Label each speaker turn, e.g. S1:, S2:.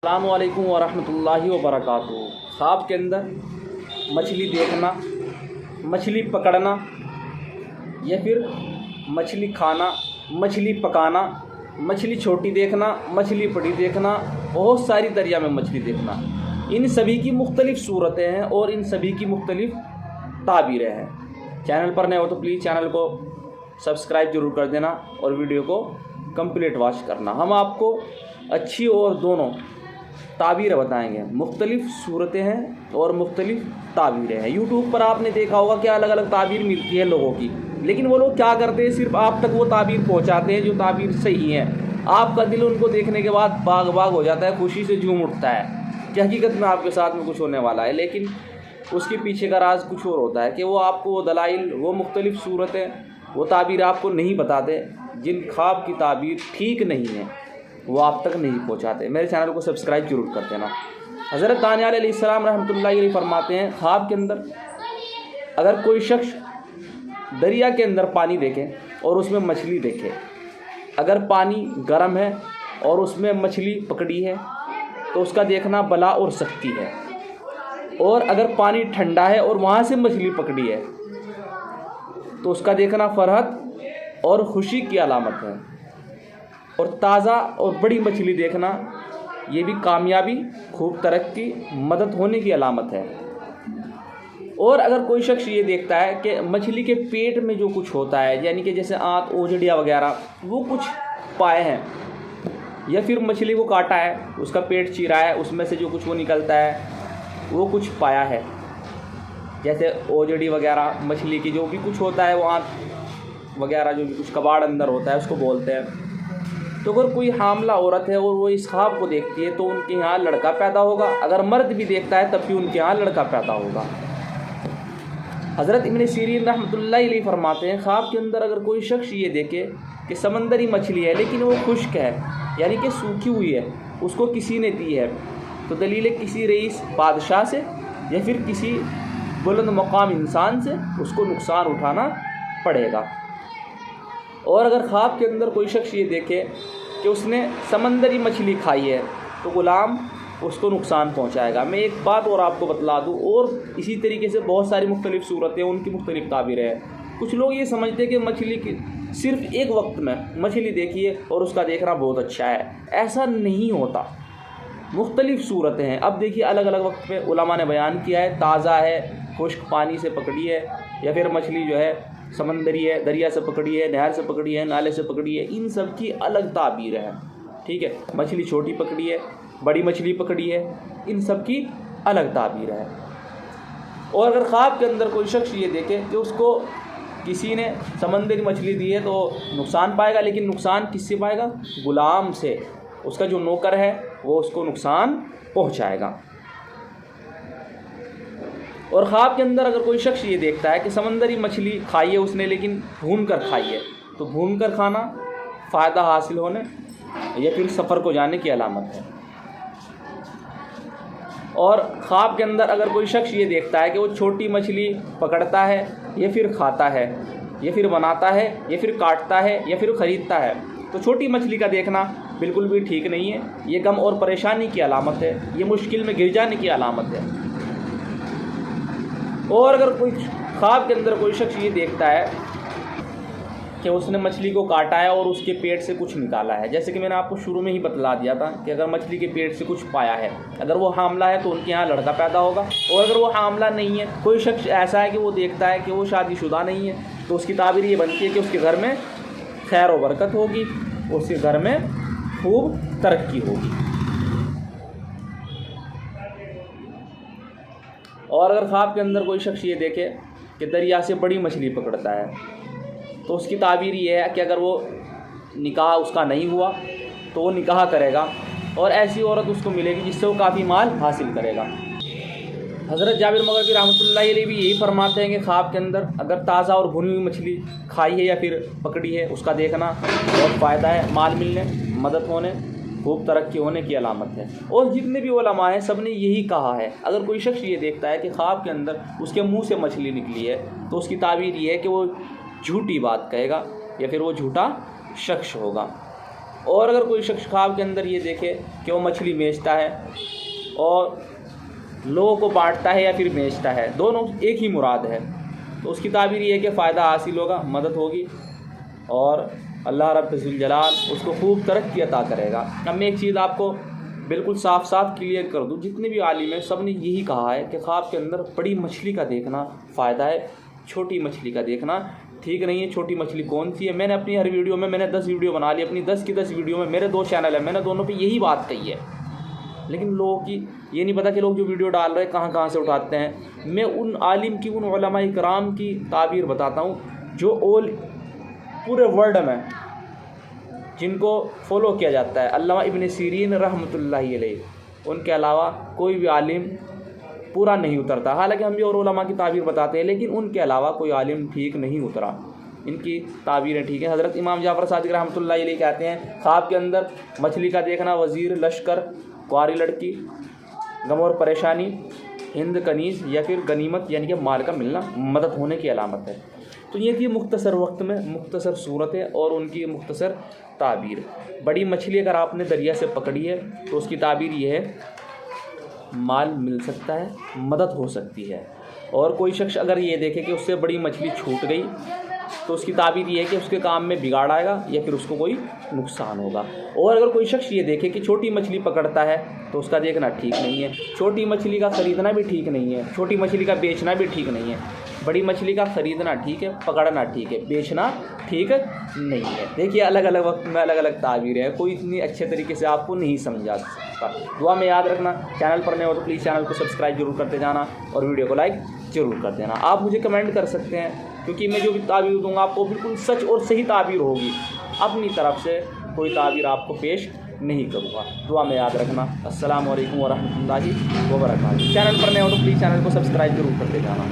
S1: अस्सलामु अलैकुम वरहमतुल्लाहि वबरकातुहू। ख्वाब के अंदर मछली देखना, मछली पकड़ना या फिर मछली खाना, मछली पकाना, मछली छोटी देखना, मछली बड़ी देखना, बहुत सारी दरिया में मछली देखना, इन सभी की मुख्तलिफ़ सूरतें हैं और इन सभी की मुख्तलिफ़ ताबीरें हैं। चैनल पर नए हो तो प्लीज़ चैनल को सब्सक्राइब ज़रूर कर देना और वीडियो को कंप्लीट वॉच करना। हम आपको अच्छी और दोनों ताबीरें बताएंगे। मुख्तलिफ़ सूरतें हैं और मुख्तलिफ़ ताबीरें हैं। यूट्यूब पर आपने देखा होगा कि अलग अलग ताबीर मिलती है लोगों की, लेकिन वो लोग क्या करते हैं, सिर्फ आप तक वो ताबीर पहुंचाते हैं जो ताबीर सही है। आपका दिल उनको देखने के बाद बाग बाग हो जाता है, खुशी से झूम उठता है कि हकीकत में आपके साथ में कुछ होने वाला है, लेकिन उसके पीछे का राज कुछ और होता है कि वो आपको वो दलाइल, वो मुख्तलिफ़ सूरतें, वो ताबीर आपको नहीं बताते। जिन ख्वाब की ताबीर ठीक नहीं है वो आप तक नहीं पहुंचाते। मेरे चैनल को सब्सक्राइब जरूर कर देना। हज़रत दानियाल अलैहिस्सलाम रहमतुल्लाहि अलैहि फरमाते हैं, ख्वाब के अंदर अगर कोई शख्स दरिया के अंदर पानी देखे और उसमें मछली देखे, अगर पानी गर्म है और उसमें मछली पकड़ी है तो उसका देखना बला और सख्ती है, और अगर पानी ठंडा है और वहाँ से मछली पकड़ी है तो उसका देखना फरहत और खुशी की अलामत है। और ताज़ा और बड़ी मछली देखना ये भी कामयाबी, खूब तरक्की, मदद होने की अलामत है। और अगर कोई शख्स ये देखता है कि मछली के पेट में जो कुछ होता है, यानी कि जैसे आंत, ओजड़िया वगैरह, वो कुछ पाए हैं, या फिर मछली को काटा है, उसका पेट चीरा है, उसमें से जो कुछ वो निकलता है वो कुछ पाया है, जैसे ओजड़ी वगैरह मछली की जो भी कुछ होता है, वो आंत वगैरह जो भी कुछ कबाड़ अंदर होता है उसको बोलते हैं। तो अगर कोई हामला औरत है और वो इस ख्वाब को देखती है तो उनके यहाँ लड़का पैदा होगा। अगर मर्द भी देखता है तब भी उनके यहाँ लड़का पैदा होगा। हज़रत इब्न सीरीन रहमतुल्लाहि अलैहि फरमाते हैं, ख्वाब के अंदर अगर कोई शख्स ये देखे कि समंदरी मछली है लेकिन वो खुश्क है, यानी कि सूखी हुई है, उसको किसी ने दी है, तो दलील किसी रईस बादशाह से या फिर किसी बुलंद मकाम इंसान से उसको नुकसान उठाना पड़ेगा। और अगर ख्वाब के अंदर कोई शख्स ये देखे कि उसने समंदरी मछली खाई है तो गुलाम उसको नुकसान पहुंचाएगा। मैं एक बात और आपको बतला दूं, और इसी तरीके से बहुत सारी मुख्तलिफ़ सूरतें, उनकी मुख्तलिफ़ ताबीरें हैं। कुछ लोग ये समझते हैं कि मछली की सिर्फ एक वक्त में मछली देखिए और उसका देखना बहुत अच्छा है, ऐसा नहीं होता। मुख्तलिफ़ सूरतें हैं। अब देखिए अलग अलग वक्त पे उलमा ने बयान किया है, ताज़ा है, खुश्क पानी से पकड़ी है, या फिर मछली जो है समंदरी है, दरिया से पकड़ी है, नहर से पकड़ी है, नाले से पकड़ी है, इन सब की अलग ताबीर है। ठीक है, मछली छोटी पकड़ी है, बड़ी मछली पकड़ी है, इन सब की अलग ताबीर है। और अगर ख्वाब के अंदर कोई शख्स ये देखे कि उसको किसी ने समंदरी मछली दी है तो नुकसान पाएगा, लेकिन नुकसान किससे पाएगा? गुलाम से। उसका जो नौकर है वो उसको नुकसान पहुँचाएगा। और ख्वाब के अंदर अगर कोई शख्स ये देखता है कि समंदरी मछली खाई है उसने, लेकिन भून कर खाई है, तो भून कर खाना फ़ायदा हासिल होने या फिर सफ़र को जाने की अलामत है। और ख्वाब के अंदर अगर कोई शख्स ये देखता है कि वो छोटी मछली पकड़ता है या फिर खाता है या फिर बनाता है या फिर काटता है या फिर ख़रीदता है, तो छोटी मछली का देखना बिल्कुल भी ठीक नहीं है। ये गम और परेशानी की अलामत है, ये मुश्किल में गिर जाने की अलामत है। और अगर कोई ख्वाब के अंदर कोई शख्स ये देखता है कि उसने मछली को काटा है और उसके पेट से कुछ निकाला है, जैसे कि मैंने आपको शुरू में ही बतला दिया था कि अगर मछली के पेट से कुछ पाया है, अगर वो हामला है तो उनके यहाँ लड़का पैदा होगा। और अगर वो हामला नहीं है, कोई शख्स ऐसा है कि वो देखता है कि वो शादीशुदा नहीं है, तो उसकी ताबीर ये बनती है कि उसके घर में खैर व बरकत होगी, उसके घर में खूब तरक्की होगी। और अगर ख्वाब के अंदर कोई शख्स ये देखे कि दरिया से बड़ी मछली पकड़ता है, तो उसकी ताबीर ये है कि अगर वो निकाह उसका नहीं हुआ तो वो निकाह करेगा और ऐसी औरत उसको मिलेगी जिससे वो काफ़ी माल हासिल करेगा। हज़रत जाबिर मग़रिबी रहमतुल्लाहि अलैहि भी यही फरमाते हैं कि ख्वाब के अंदर अगर ताज़ा और भुनी हुई मछली खाई है या फिर पकड़ी है, उसका देखना बहुत फ़ायदा है, माल मिलने, मदद होने, खूब तरक्की होने की अलामत है। और जितने भी उलमा हैं सब ने यही कहा है। अगर कोई शख्स ये देखता है कि ख्वाब के अंदर उसके मुंह से मछली निकली है तो उसकी ताबीर ये है कि वो झूठी बात कहेगा या फिर वो झूठा शख्स होगा। और अगर कोई शख्स ख्वाब के अंदर ये देखे कि वो मछली बेचता है और लोगों को बांटता है या फिर बेचता है, दोनों एक ही मुराद है, तो उसकी ताबीर ये है कि फ़ायदा हासिल होगा, मदद होगी और अल्लाह रब्बुल जलाल उसको खूब तरक्की अता करेगा। अब मैं एक चीज़ आपको बिल्कुल साफ साफ क्लियर कर दूँ, जितने भी आलिम हैं सब ने यही कहा है कि ख्वाब के अंदर बड़ी मछली का देखना फ़ायदा है, छोटी मछली का देखना ठीक नहीं है। छोटी मछली कौन सी है, मैंने अपनी हर वीडियो में, मैंने 10 वीडियो बना ली, अपनी 10 की 10 वीडियो में, मेरे 2 चैनल है, मैंने दोनों पे यही बात कही है। लेकिन लोगों की ये नहीं पता कि लोग जो वीडियो डाल रहे हैं कहाँ से उठाते हैं। मैं उन आलिम की, उन उलमा इकराम की ताबीर बताता हूँ जो पूरे वर्ल्ड में जिनको फॉलो किया जाता है, अल्लामा इब्न सीरीन रहमतुल्लाहि अलैहि, उनके अलावा कोई भी आलिम पूरा नहीं उतरता। हालांकि हम भी और उलमा की ताबीर बताते हैं, लेकिन उनके अलावा कोई आलिम ठीक नहीं उतरा। इनकी ताबीरें ठीक है। हज़रत इमाम जाफ़र सादिक रहमतुल्लाहि अलैहि कहते हैं ख्वाब के अंदर मछली का देखना वज़ीर, लश्कर, कुंवारी लड़की, गम और परेशानी, हिंद कनीज़ या फिर गनीमत यानी कि माल का मिलना, मदद होने की अलामत है। तो ये थी मुख्तसर वक्त में मुख्तसर सूरतें और उनकी मुख्तसर ताबीर। बड़ी मछली अगर आपने दरिया से पकड़ी है तो उसकी ताबीर ये है माल मिल सकता है, मदद हो सकती है। और कोई शख्स अगर ये देखे कि उससे बड़ी मछली छूट गई तो उसकी ताबीर ये है कि उसके काम में बिगाड़ आएगा या फिर उसको कोई नुकसान होगा। और अगर कोई शख्स ये देखे कि छोटी मछली पकड़ता है तो उसका देखना ठीक नहीं है। छोटी मछली का ख़रीदना भी ठीक नहीं है, छोटी मछली का बेचना भी ठीक नहीं है। बड़ी मछली का ख़रीदना ठीक है, पकड़ना ठीक है, बेचना ठीक नहीं है। देखिए अलग अलग वक्त में अलग अलग ताबीरें हैं, कोई इतनी अच्छे तरीके से आपको नहीं समझा सकता। दुआ में याद रखना, चैनल पर नए हो तो प्लीज़ चैनल को सब्सक्राइब जरूर करते जाना और वीडियो को लाइक ज़रूर कर देना। आप मुझे कमेंट कर सकते हैं, क्योंकि मैं जो भी ताबीर दूँगा आपको बिल्कुल सच और सही ताबीर होगी, अपनी तरफ से कोई ताबीर आपको पेश नहीं करूँगा। दुआ में याद रखना। अस्सलामु अलैकुम वरहमतुल्लाहि वबरकातुहू। चैनल पर नए हो तो प्लीज़ चैनल को सब्सक्राइब जरूर करते जाना।